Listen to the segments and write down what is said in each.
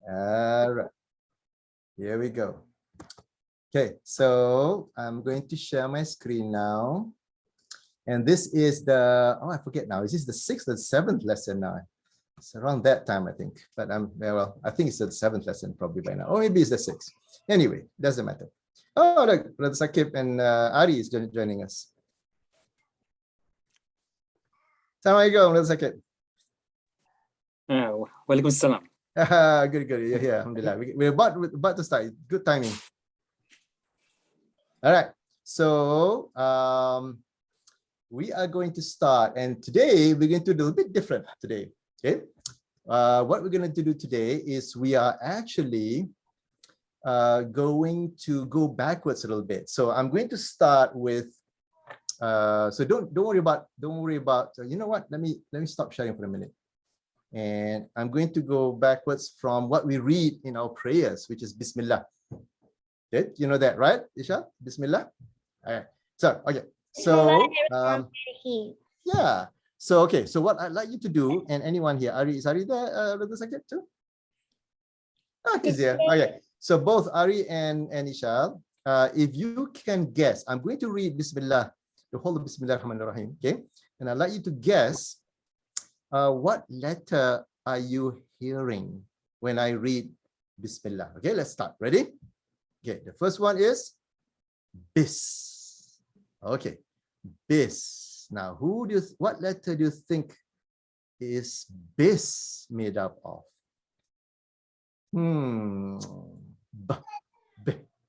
All right. Here we go. Okay, so I'm going to share my screen now. And this is the, I forget now, is this the 6th or 7th lesson now? It's around that time, I think. But well, I think it's the 7th lesson probably by now. Or maybe it's the 6th. Anyway, doesn't matter. Oh, look, Brother Sakib and Ari is joining us. Assalamualaikum, Brother Sakib. Walaikum salam. Good. You're here. Alhamdulillah. We're about to start. Good timing. All right. So we are going to start, and today we're going to do a bit different today. Okay. What we're going to do today is we are actually going to go backwards a little bit. So I'm going to start with. So don't worry about. You know what? Let me stop sharing for a minute. And I'm going to go backwards from what we read in our prayers, which is Bismillah. Okay, you know that, right, Isha? Bismillah. All right. So, okay. So, yeah. So, okay. So, what I'd like you to do, and anyone here, is Ari there, Brother Sakib too? Oh, he's there. Okay. So, both Ari and Isha, if you can guess, I'm going to read Bismillah, the whole of Bismillah ar-Rahman ar-Rahim. Okay. And I'd like you to guess. What letter are you hearing when I read Bismillah? Okay, let's start. Ready? Okay, the first one is Bis. Okay, Bis. Now, what letter do you think is Bis made up of?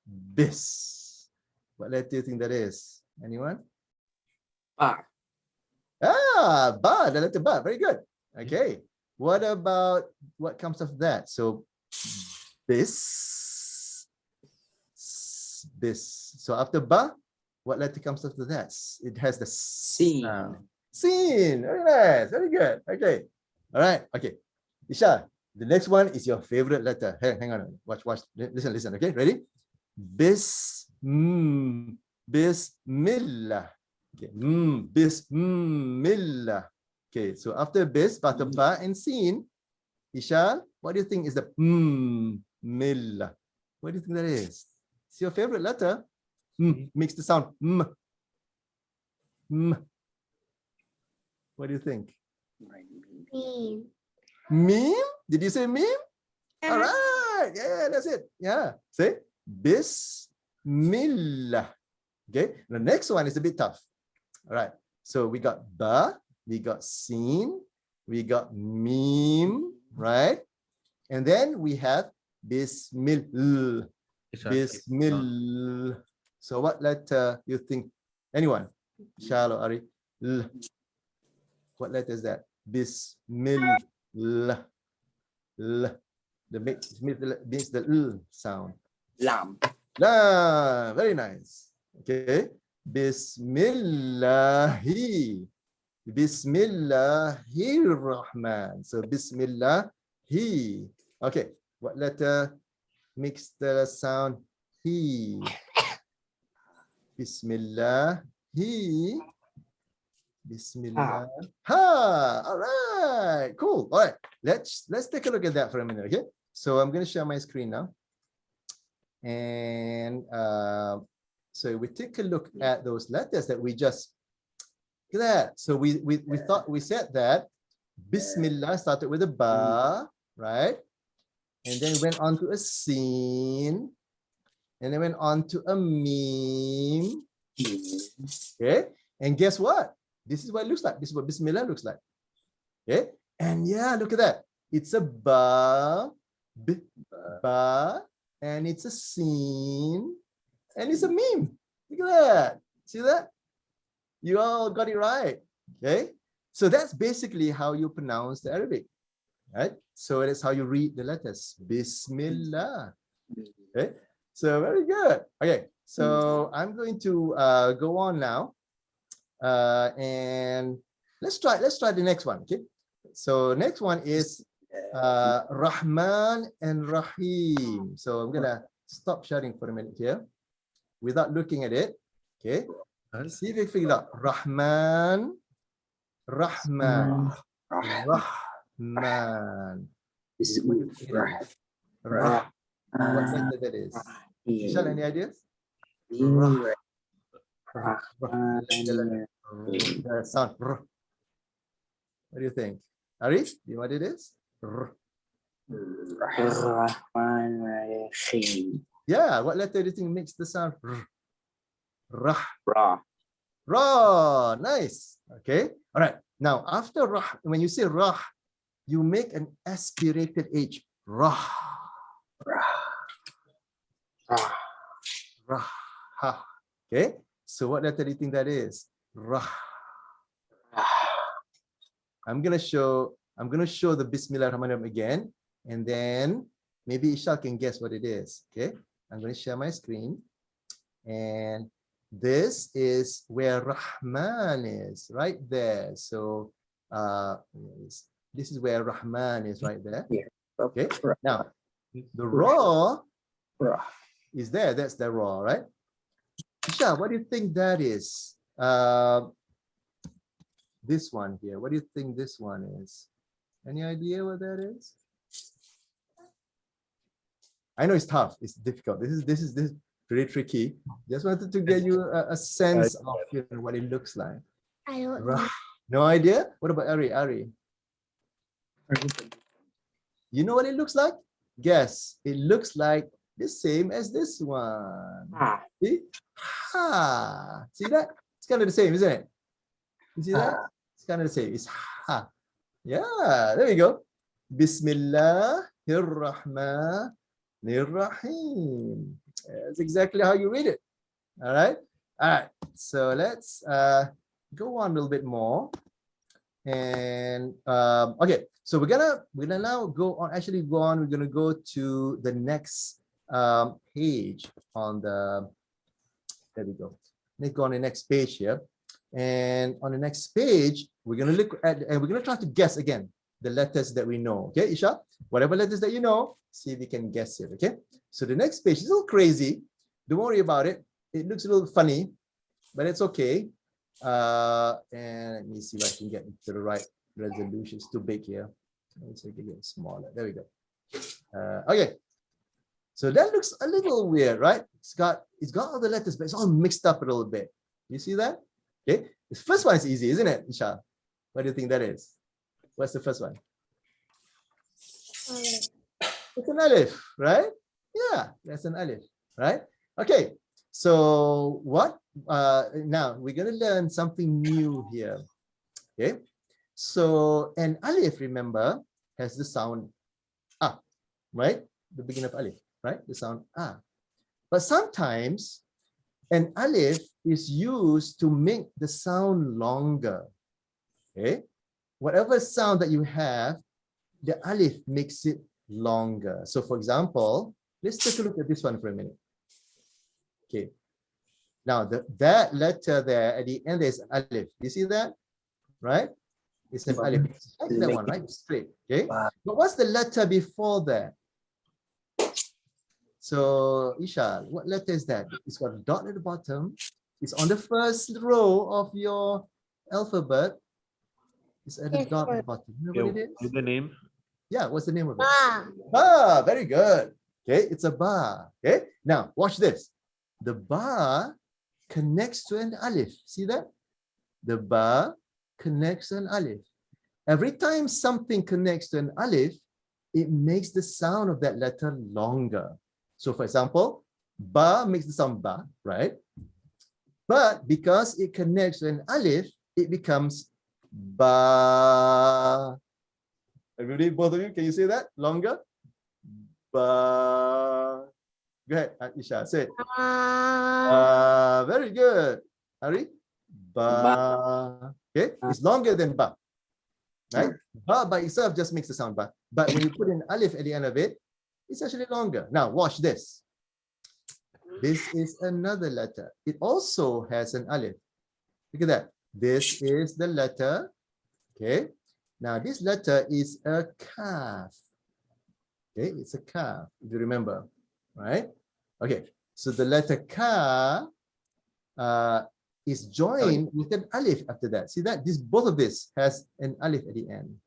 Bis. What letter do you think that is? Anyone? Ba. Ba, the letter ba, very good. Okay, what about, what comes after that? So, bis. So after ba, what letter comes after that? It has the Sin. Sin, very nice, very good. Okay, all right, okay. Isha, the next one is your favorite letter. Hang on, watch, listen, okay, ready? Bismillah. Okay, Bismillah. Okay, so after bis, after ba and sin, Isha, what do you think is the millah? What do you think that is? It's your favorite letter. Makes the sound m. What do you think? Meme. Meme? Did you say meme? All right, yeah, that's it. Yeah, say Bismillah. Okay, the next one is a bit tough. All right, so we got ba, we got sin, we got meme, right? And then we have Bismillah. Bismillah. So what letter you think? Anyone? Shalom, Ari. What letter is that? Bismillah. The makes the l sound. Lam. La, very nice. Okay. Bismillahirrahman. So Bismillahi. Okay. What letter makes the sound he? Bismillahi. Bismillah. Ha. All right. Cool. All right. Let's take a look at that for a minute. Okay. So I'm going to share my screen now. And so we take a look at those letters that we just, look at that. So we said that Bismillah started with a ba, right? And then went on to a sin, and then went on to a meme. Okay, and guess what? This is what it looks like. This is what Bismillah looks like. Okay, and yeah, look at that. It's a ba, ba, and it's a sin. And it's a meme. Look at that. See that? You all got it right. Okay. So that's basically how you pronounce the Arabic. Right? So that's how you read the letters. Bismillah. Okay. So very good. Okay. So I'm going to go on now. And let's try the next one. Okay. So next one is Rahman and Rahim. So I'm gonna stop sharing for a minute here. Without looking at it, okay? See if you figure out Rahman, Rahman. Rah. What letter that is? Ishal, any ideas? Rahim. Rah. The sound. Rah. What do you think? Arif, do you know what it is? Rah. Rahim. Yeah, what letter do you think makes the sound? Rah. Ra. Ra. Nice. Okay. All right. Now, after rah, when you say rah, you make an aspirated H. Rah. Rah. Ha. Okay. So what letter do you think that is? Rah. I'm gonna show the Bismillah Rahman Rahim again, and then maybe Ishal can guess what it is. Okay. I'm gonna share my screen, and this is where Rahman is right there. So this is where Rahman is right there. Yeah. Okay. Now the Ra Ra. is there. That's the Ra, right? Isha, what do you think that is? This one here. What do you think this one is? Any idea what that is? I know it's tough. It's difficult. This is very tricky. Just wanted to get you a sense of what it looks like. I don't know. No idea? What about Ari? Ari, you know what it looks like? Guess. It looks like the same as this one. Ah. See? Ha. See that? It's kind of the same, isn't it? You see that? It's kind of the same. It's ha. Yeah, there we go. Bismillahirrahmanirrahim. That's exactly how you read it. All right. All right. So let's go on a little bit more. And okay, so we're gonna now go on. Actually, go on. We're gonna go to the next page on the. There we go. Let's go on the next page here. And on the next page, we're gonna look at and we're gonna try to guess again the letters that we know. Okay, Isha, whatever letters that you know, see if you can guess it. Okay. So the next page is a little crazy. Don't worry about it. It looks a little funny, but it's okay. And let me see if I can get to the right resolution. It's too big here. Let's make it smaller. There we go. Okay. So that looks a little weird, right? It's got all the letters, but it's all mixed up a little bit. You see that? Okay. The first one is easy, isn't it, Isha? What do you think that is? What's the first one? It's an alif, right? Yeah, that's an alif, right? Okay. So what? Now we're gonna learn something new here. Okay. So an alif, remember, has the sound ah, right? The beginning of alif, right? The sound ah. But sometimes an alif is used to make the sound longer. Okay. Whatever sound that you have, the alif makes it longer. So for example, let's take a look at this one for a minute. Okay. Now that letter there at the end is alif. You see that? Right? It's an alif. It's like that one, right? Straight. Okay. But what's the letter before that? So Isha, what letter is that? It's got a dot at the bottom. It's on the first row of your alphabet. It's at the dot at the bottom. You know what it is? What's the name? Yeah, what's the name of it? Ba. Ba, very good. Okay, it's a ba. Okay, now watch this. The ba connects to an alif. See that? The ba connects to an alif. Every time something connects to an alif, it makes the sound of that letter longer. So for example, ba makes the sound ba, right? But because it connects to an alif, it becomes ba. Everybody, both of you, can you say that longer? Ba. Go ahead, Isha, say it. Very good. Ari? Ba. Okay, it's longer than ba. Right? Ba by itself just makes the sound ba. But when you put an alif at the end of it, it's actually longer. Now, watch this. This is another letter. It also has an alif. Look at that. This is the letter. Okay. Now, this letter is a kaf. Okay, it's a kaf, if you remember. Right? Okay. So the letter ka is joined with an alif after that. See that? Both of this has an alif at the end.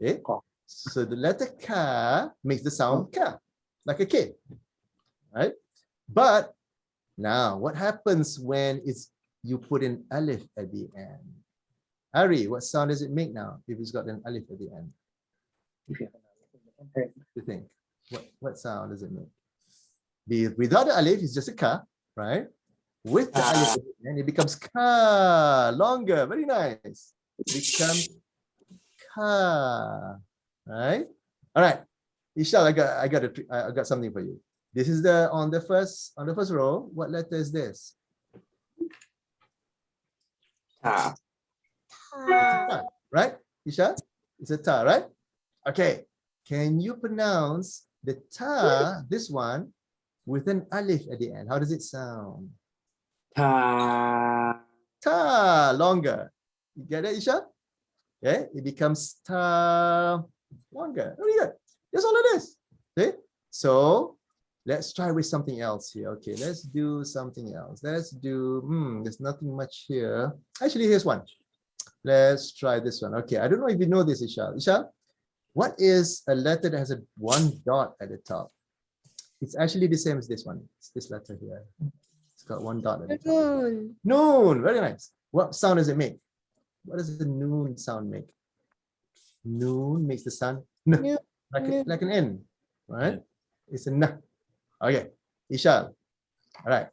Okay. So the letter ka makes the sound ka. like a K, right? But now, what happens when you put an alif at the end? Ari, what sound does it make now if it's got an alif at the end? If you have What do you think? What sound does it make? Without the alif, it's just a ka, right? With the alif at the end, it becomes ka, longer. Very nice. It becomes ka, right? All right, Ishal, I got something for you. This is on the first row. What letter is this? ta. Ta. Right, Isha? It's a ta, right? Okay. Can you pronounce the ta, this one, with an alif at the end? How does it sound? Ta. Ta, longer. You get it, Isha? Okay, it becomes ta, longer. Very good. That's all it is. Okay, so let's try with something else here. Okay, let's do something else. Let's do, there's nothing much here. Actually, here's one. Let's try this one. Okay, I don't know if you know this, Isha. Isha, what is a letter that has a one dot at the top? It's actually the same as this one. It's this letter here. It's got one dot at the top. Noon. Noon, very nice. What sound does it make? What does the noon sound make? Noon makes the sound n, like an N, right? It's a n. Okay, Isha. All right.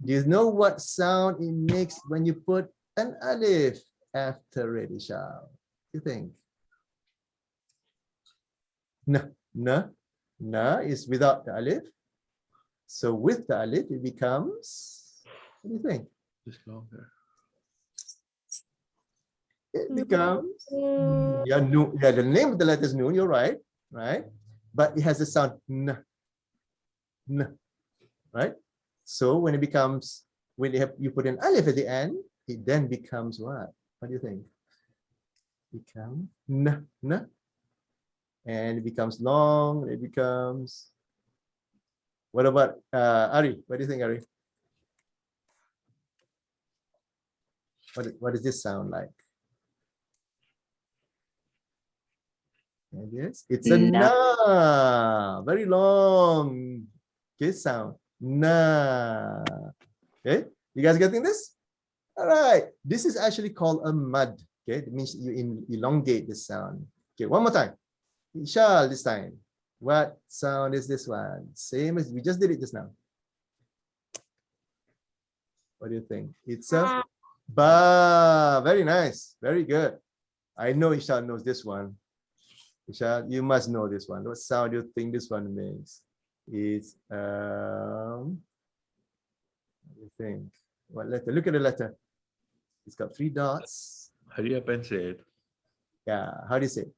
Do you know what sound it makes when you put an alif after it, Isha? What do you think? Na is without the alif. So with the alif, it becomes, what do you think? Just longer. It becomes, yeah, the name of the letter is noon, you're right, right? But it has the sound n, right? So when it becomes, you put an alif at the end, it then becomes what? What do you think? Become n, and it becomes long, it becomes, what about Ari? What do you think, Ari? What does this sound like? It's a na, very long, okay, sound, na. Okay, you guys getting this? All right, this is actually called a mud. Okay, it means you elongate the sound. Okay, one more time. Ishal, this time. What sound is this one? Same as we just did it just now. What do you think? It's a ba. Very nice. Very good. I know Ishal knows this one. Ishal, you must know this one. What sound do you think this one makes? It's what do you think? What letter? Look at the letter. It's got 3 dots. Hurry up and say it. Yeah. How do you say it?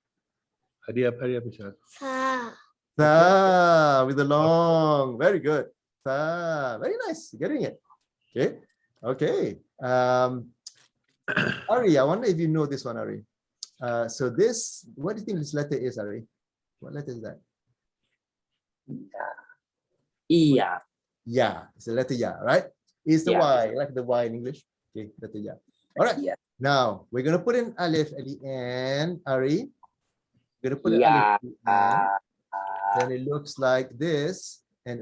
Hurry up, Ishaq. Sa. Sa, with a long. Very good. Sa. Very nice. Getting it. Okay. Okay. Ari, I wonder if you know this one, Ari. So this, what do you think this letter is, Ari? What letter is that? Iya. Yeah, it's the letter ya, right? It's the Yeah. Y, like the Y in English. Okay, letter ya. All right. Yeah. Now we're gonna put an alif at the end, Ari. We're gonna put an Yeah. alif at the end. Then it looks like this. And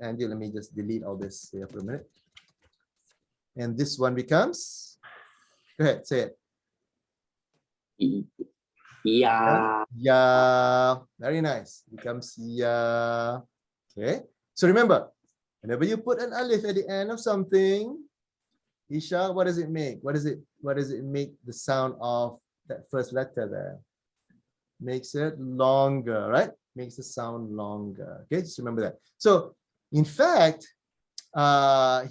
Andy, let me just delete all this here for a minute. And this one becomes, go ahead, say it. Iya. Yeah, very nice. Becomes yeah. Okay. So remember, whenever you put an alif at the end of something, Isha, what does it make? What does it make the sound of that first letter there? Makes it longer, right? Makes the sound longer. Okay, just remember that. So in fact,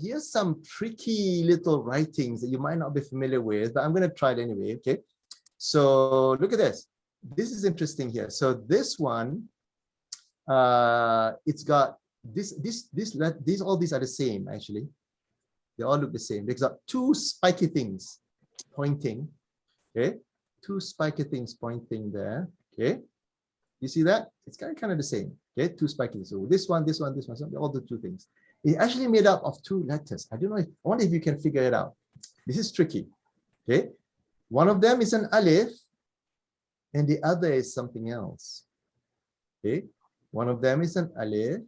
here's some tricky little writings that you might not be familiar with, but I'm going to try it anyway. Okay. So look at this. This is interesting here. So this one, it's got all these are the same actually. They all look the same. They've got 2 spiky things pointing. Okay, 2 spiky things pointing there. Okay, you see that? It's kind of the same. Okay, 2 spiky things. So this one, all the 2 things. It's actually made up of 2 letters. I don't know. I wonder if you can figure it out. This is tricky. Okay. One of them is an alif and the other is something else. Okay. One of them is an alif.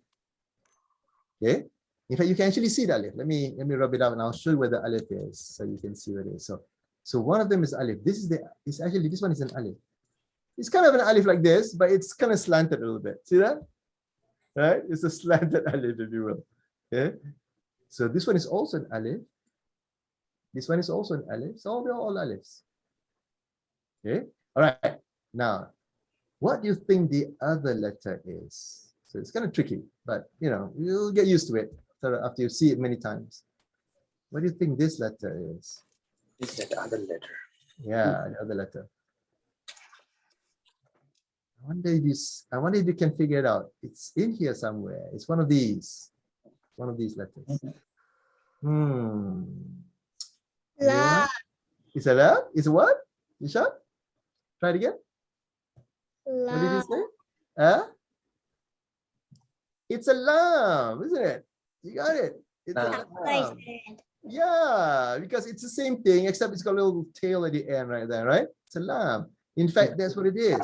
Okay. In fact, you can actually see the alif. Let me rub it out and I'll show you where the alif is so you can see where it is. So one of them is alif. This one is an alif. It's kind of an alif like this, but it's kind of slanted a little bit. See that? Right? It's a slanted alif, if you will. Okay. So this one is also an alif. This one is also an alif. So they're all alifs. Okay. All right. Now, what do you think the other letter is? So it's kind of tricky, but you'll get used to it after you see it many times. What do you think this letter is? Is that the other letter? Yeah, the other letter. I wonder if you can figure it out. It's in here somewhere. It's one of these. One of these letters. Anyone? It's a la? It's a what? Isha? Try it again. What did you say? It's a lamb, isn't it? You got it. It's a lamb. Yeah, because it's the same thing, except it's got a little tail at the end right there, right? It's a lamb. In fact, that's what it is.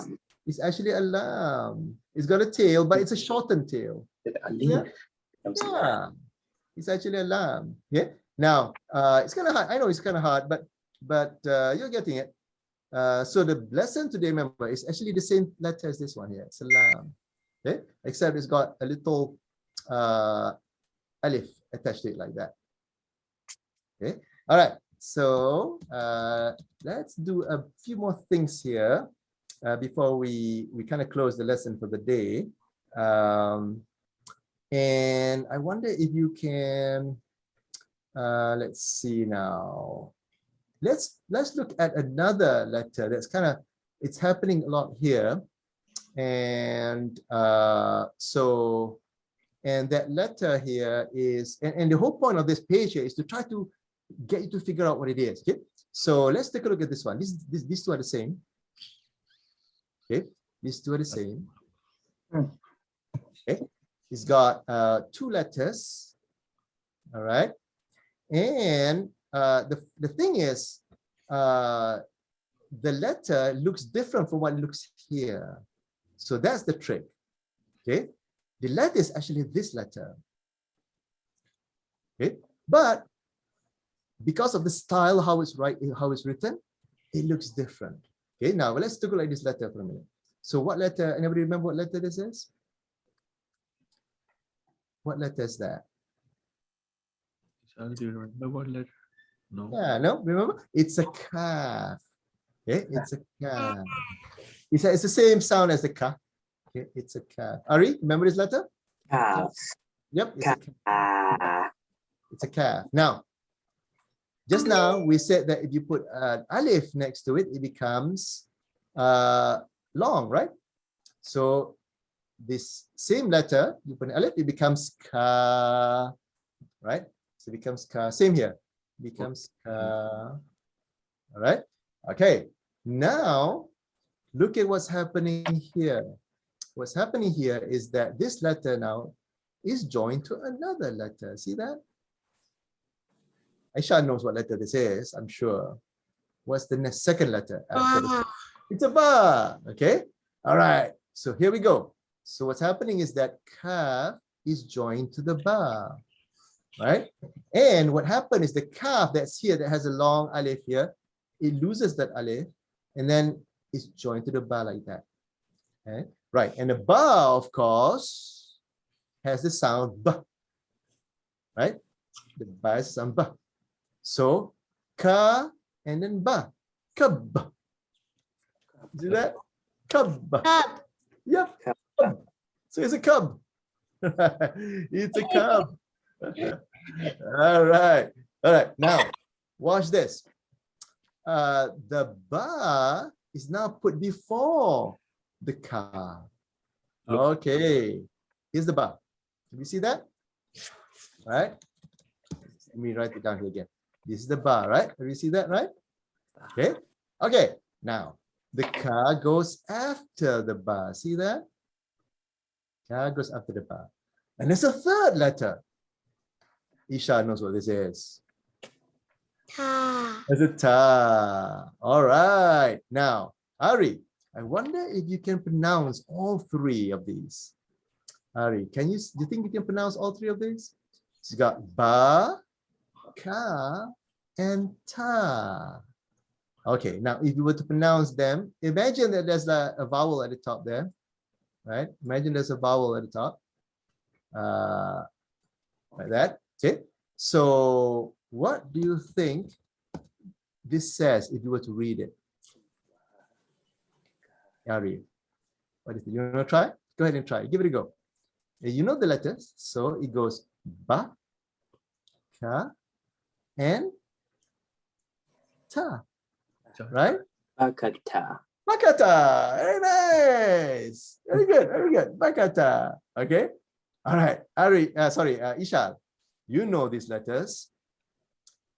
It's actually a lamb. It's got a tail, but it's a shortened tail. Yeah. Yeah. It's actually a lamb. Yeah. Now, it's kind of hard. I know it's kind of hard, but you're getting it. So the lesson today, remember, is actually the same letter as this one here. It's a lamb. Okay, except it's got a little alif attached to it like that. Okay, all right. So let's do a few more things here before we kind of close the lesson for the day. And I wonder if you can. Let's see now. Let's look at another letter that's it's happening a lot here. And and that letter here is, and the whole point of this page here is to try to get you to figure out what it is. Okay, so let's take a look at this one. These two are the same. Okay, these two are the same. Okay, it's got two letters. All right, and the thing is, the letter looks different from what it looks here. So that's the trick. Okay, the letter is actually this letter. Okay, but because of the style, how it's written, it looks different. Okay, now let's take a look at this letter for a minute. So what letter? Anybody remember what letter this is? What letter is that? Do you remember what letter? No. Yeah, no, remember? It's a kaf. Okay, it's a kaf. It's the same sound as the ka. Okay, it's a kaf. Ari, remember this letter? Calf. Yep, it's a kaf. Now, just now we said that if you put an alif next to it, it becomes long, right? So this same letter, you put an alif, it becomes ka, right? So it becomes ka. Same here, it becomes ka. All right. Okay. Now look at what's happening here. What's happening here is that this letter now is joined to another letter. See that? Aisha knows what letter this is, I'm sure. What's the next second letter after this? It's a ba. Okay. All right. So here we go. So what's happening is that kaf is joined to the ba. Right? And what happened is the kaf that's here that has a long alif here, it loses that alif and then it's joined to the ba like that. Okay? Right. And the ba, of course, has the sound ba. Right? The ba is sound ba. So ka and then ba. Kab. See that? Cub. Cub. Yep. Cub. So it's a cub. It's a cub. All right. All right. Now, watch this. The ba is now put before the ka. Okay. Here's the ba. Can you see that? All right. Let me write it down here again. This is the ba, right? Can you see that, right? Okay. Okay. Now, the ka goes after the ba. See that? Ka goes after the ba. And there's a third letter. Isha knows what this is. Ta. There's a ta. All right. Now, Ari, I wonder if you can pronounce all three of these. Ari, do you think you can pronounce all three of these? So you got ba, ka, and ta. Okay, now if you were to pronounce them, imagine that there's a vowel at the top there, right? Imagine there's a vowel at the top, like that. Okay, so what do you think this says if you were to read it? Ari, what is it? You want to try? Go ahead and try. Give it a go. You know the letters, so it goes ba, ka, and ta, right? Bakata. Bakata. Very nice. Very good. Very good. Bakata. Okay. All right. Ari, Ishal, you know these letters.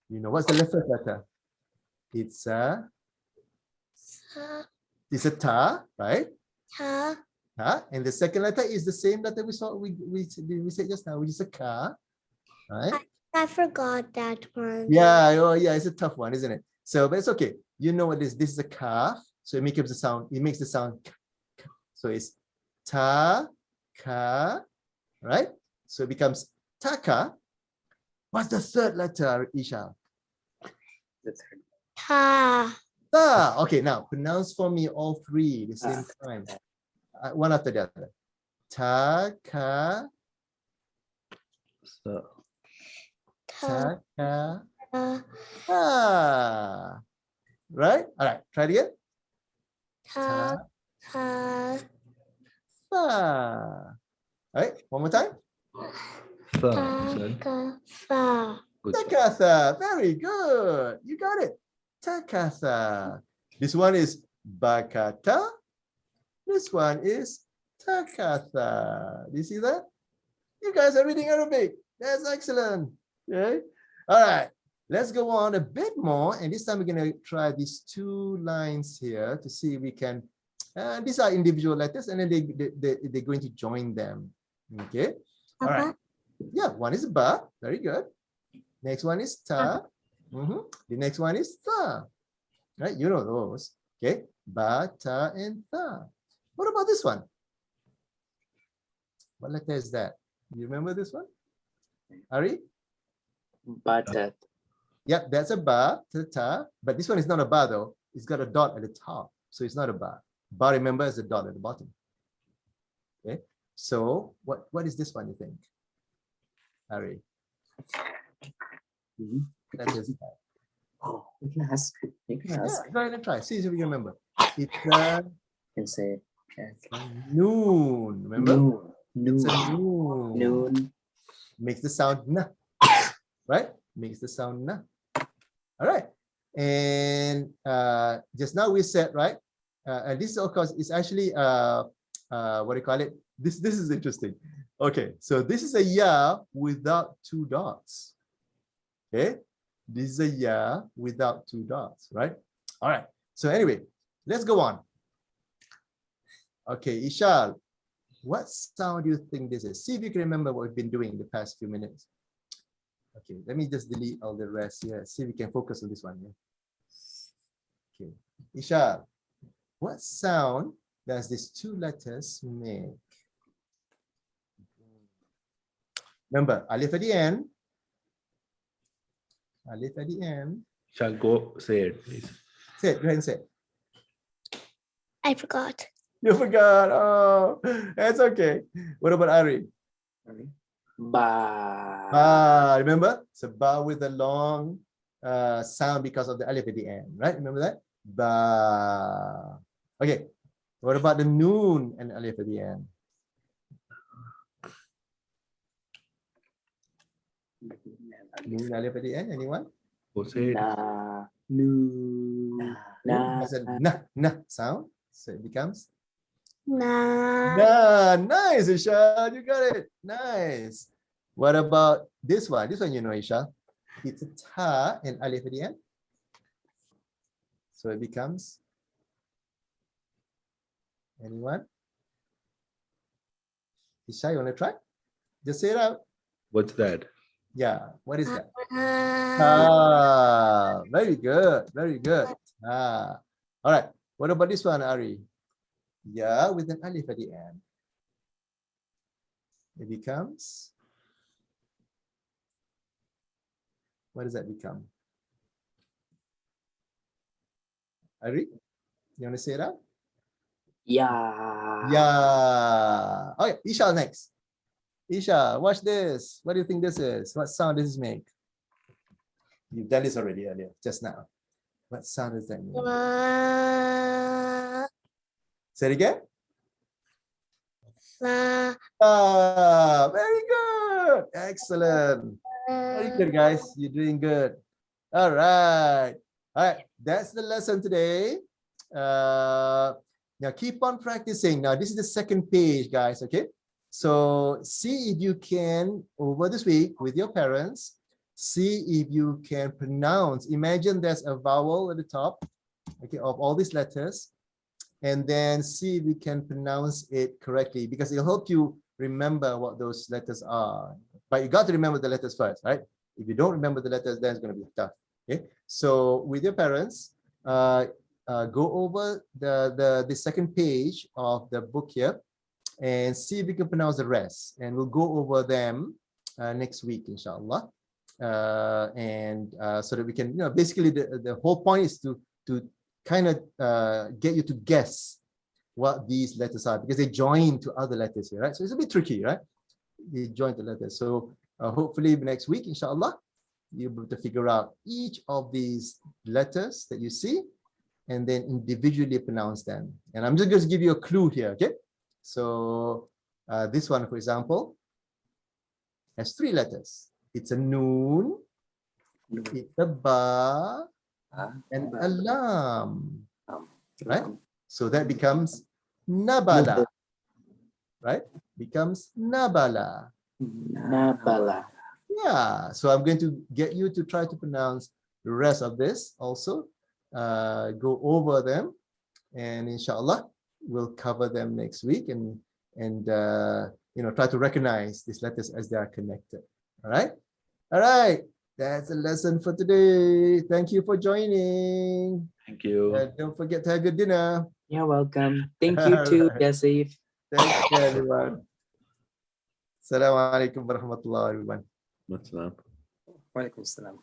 You know what's the first letter? It's a ta, right? Ta. Ta. And the second letter is the same letter we said just now, which is a ka, right? I forgot that one. Yeah. Oh, yeah. It's a tough one, isn't it? So, but it's okay. You know what this? This is a calf. So it makes the sound. It makes the sound. So it's ta, ka, right? So it becomes taka. What's the third letter, Isha? The third. Ta. Ta. Okay, now pronounce for me all three at the same time. One after the other. Ta, ka, So, Ta. ta, ka, Ta. ta. Right? All right, try it again. Ta. Ta. Ta. All right, one more time. so, Ta. son. Ka. Fa. Good job. Takatha. Very good. You got it. Takatha. This one is bakata. This one is takatha. Do you see that? You guys are reading Arabic. That's excellent. Okay. All right. Let's go on a bit more. And this time we're going to try these two lines here to see if we can. These are individual letters, and then they're going to join them. Okay. All right. Yeah, one is ba. Very good. Next one is ta. The next one is tha. Right? You know those. Okay. Ba, ta, and tha. What about this one? What letter is that? You remember this one? Ari? Batat. Yep, that's a ba, ta. But this one is not a ba though. It's got a dot at the top. So it's not a ba. Ba, remember, is a dot at the bottom. Okay. So what is this one, you think? Ari? That is that. Oh, you can ask. You can ask. Yeah, go ahead and try. See if you remember. It's You can say. noon. Remember? Noon. It's a Noon. noon. Noon. Makes the sound na. Right? Makes the sound na. All right. And just now we said, right? And this, of course, is actually what do you call it? This is interesting. Okay, so this is a ya without two dots. Okay, this is a ya without two dots, right? All right. So anyway, let's go on. Okay, Ishal, what sound do you think this is? See if you can remember what we've been doing the past few minutes. Okay, let me just delete all the rest here. See if we can focus on this one. Yeah? Okay, Ishal, what sound does these two letters make? Remember, alif at the end. Alif at the end. Shall go say it, please. Say it, go ahead and say it. I forgot. You forgot. Oh, that's okay. What about Ari? Ba. Ba, remember? It's a ba with a long sound because of the alif at the end, right? Remember that? Ba. Okay. What about the noon and alif at the end? Noon alif at the end, anyone? Go say it. Na. Noon has a na sound, so it becomes Na. na. Nice, Isha. You got it. Nice. What about this one? This one you know, Isha. It's a ta and alif at the end. So it becomes anyone? Isha, you want to try? Just say it out. What's that? Yeah. What is that? Ah. Very good. Very good. All right. What about this one, Ari? Yeah, with an alif at the end. It becomes, what does that become? Ari, you want to say it out? Yeah. Yeah. Okay, Isha next. Isha, watch this. What do you think this is? What sound does this make? You've done this already earlier, just now. What sound does that make? Say it again. Very good. Excellent. Very good, guys. You're doing good. All right. All right. That's the lesson today. Now keep on practicing. Now, this is the second page, guys. Okay. So see if you can, over this week with your parents, see if you can pronounce. Imagine there's a vowel at the top, okay, of all these letters. And then see if you can pronounce it correctly, because it'll help you remember what those letters are. But you got to remember the letters first, right? If you don't remember the letters, then it's going to be tough. Okay. So with your parents, go over the second page of the book here and see if you can pronounce the rest. And we'll go over them next week, inshallah. So that we can, basically the whole point is to kind of get you to guess what these letters are, because they join to other letters here, right? So it's a bit tricky, right? They join the letters. So hopefully next week, inshallah, you'll be able to figure out each of these letters that you see and then individually pronounce them. And I'm just going to give you a clue here, okay? So this one, for example, has 3 letters. It's a noon, it's a ba, and a lam, right? So that becomes nabala, right? Becomes nabala. Nabala. Yeah, so I'm going to get you to try to pronounce the rest of this also. Go over them, and inshallah, we'll cover them next week and try to recognize these letters as they are connected. All right? All right. That's the lesson for today. Thank you for joining. Thank you. Don't forget to have good dinner. You're welcome. Thank you too, Alright. Yasif. Thank you, everyone. Assalamualaikum warahmatullahi wabarakatuh. What's up? Waalaikumsalam.